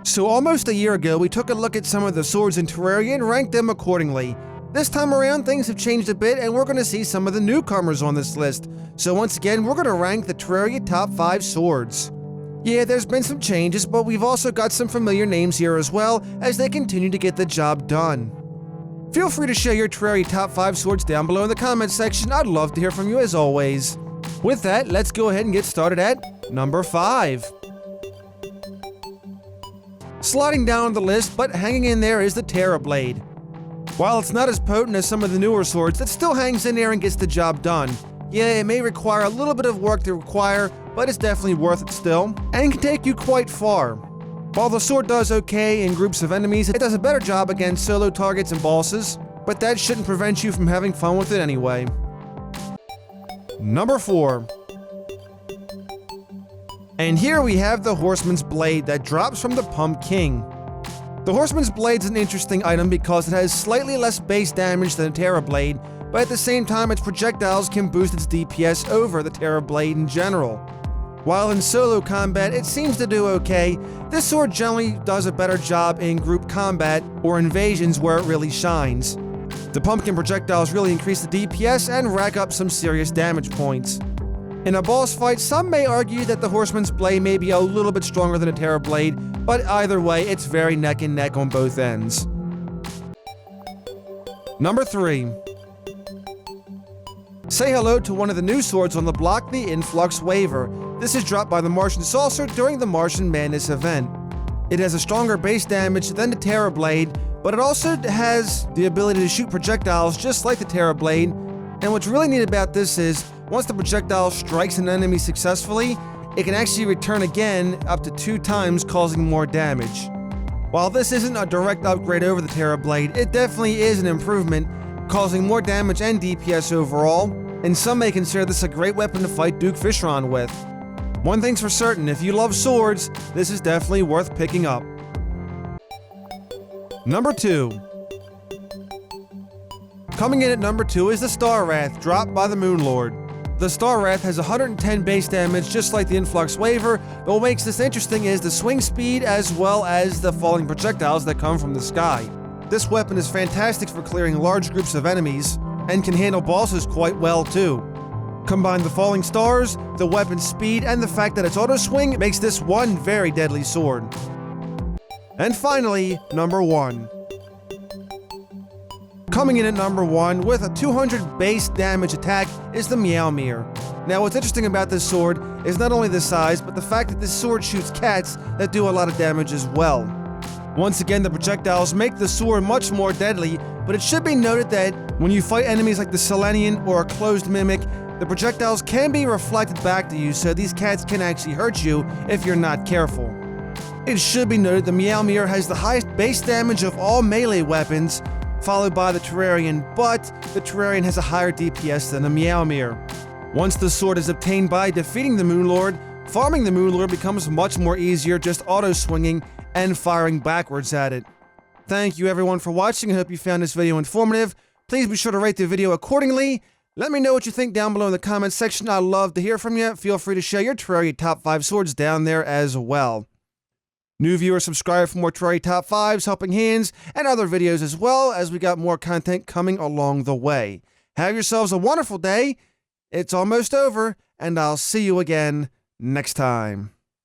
So almost a year ago, we took a look at some of the swords in Terraria and ranked them accordingly. This time around, things have changed a bit and we're going to see some of the newcomers on this list. So once again, we're going to rank the Terraria top 5 swords. Yeah, there's been some changes, but we've also got some familiar names here as well, as they continue to get the job done. Feel free to share your Terraria top 5 swords down below in the comments section. I'd love to hear from you as always. With that, let's go ahead and get started at number 5. Sliding down the list, but hanging in there is the Terra Blade. While it's not as potent as some of the newer swords, it still hangs in there and gets the job done. Yeah, it may require a little bit of work to acquire, but it's definitely worth it still, and can take you quite far. While the sword does okay in groups of enemies, it does a better job against solo targets and bosses, but that shouldn't prevent you from having fun with it anyway. Number 4. And here we have the Horseman's Blade that drops from the Pumpkin. The Horseman's Blade is an interesting item because it has slightly less base damage than a Terra Blade, but at the same time its projectiles can boost its DPS over the Terra Blade in general. While in solo combat it seems to do okay, this sword generally does a better job in group combat or invasions where it really shines. The pumpkin projectiles really increase the DPS and rack up some serious damage points. In a boss fight, some may argue that the Horseman's Blade may be a little bit stronger than a Terra Blade, but either way, it's very neck and neck on both ends. Number 3. Say hello to one of the new swords on the block, the Influx Waver. This is dropped by the Martian Saucer during the Martian Madness event. It has a stronger base damage than the Terra Blade, but it also has the ability to shoot projectiles just like the Terra Blade, and what's really neat about this is, once the projectile strikes an enemy successfully, it can actually return again up to 2 times, causing more damage. While this isn't a direct upgrade over the Terra Blade, it definitely is an improvement, causing more damage and DPS overall, and some may consider this a great weapon to fight Duke Fishron with. One thing's for certain, if you love swords, this is definitely worth picking up. Number 2. Coming in at number 2 is the Star Wrath, dropped by the Moonlord. The Star Wrath has 110 base damage just like the Influx Waver, but what makes this interesting is the swing speed as well as the falling projectiles that come from the sky. This weapon is fantastic for clearing large groups of enemies, and can handle bosses quite well too. Combine the falling stars, the weapon's speed, and the fact that it's auto-swing makes this one very deadly sword. And finally, number 1. Coming in at number 1 with a 200 base damage attack is the Meowmere. Now what's interesting about this sword is not only the size, but the fact that this sword shoots cats that do a lot of damage as well. Once again, the projectiles make the sword much more deadly, but it should be noted that when you fight enemies like the Selenian or a closed mimic, the projectiles can be reflected back to you, so these cats can actually hurt you if you're not careful. It should be noted the Meowmere has the highest base damage of all melee weapons, followed by the Terrarian, but the Terrarian has a higher DPS than the Meowmere. Once the sword is obtained by defeating the Moonlord, farming the Moonlord becomes much more easier, just auto-swinging and firing backwards at it. Thank you everyone for watching. I hope you found this video informative. Please be sure to rate the video accordingly. Let me know what you think down below in the comments section. I'd love to hear from you. Feel free to share your Terraria top 5 swords down there as well. New viewers, subscribe for more Terraria top 5s, helping hands, and other videos as well, as we got more content coming along the way. Have yourselves a wonderful day. It's almost over, and I'll see you again next time.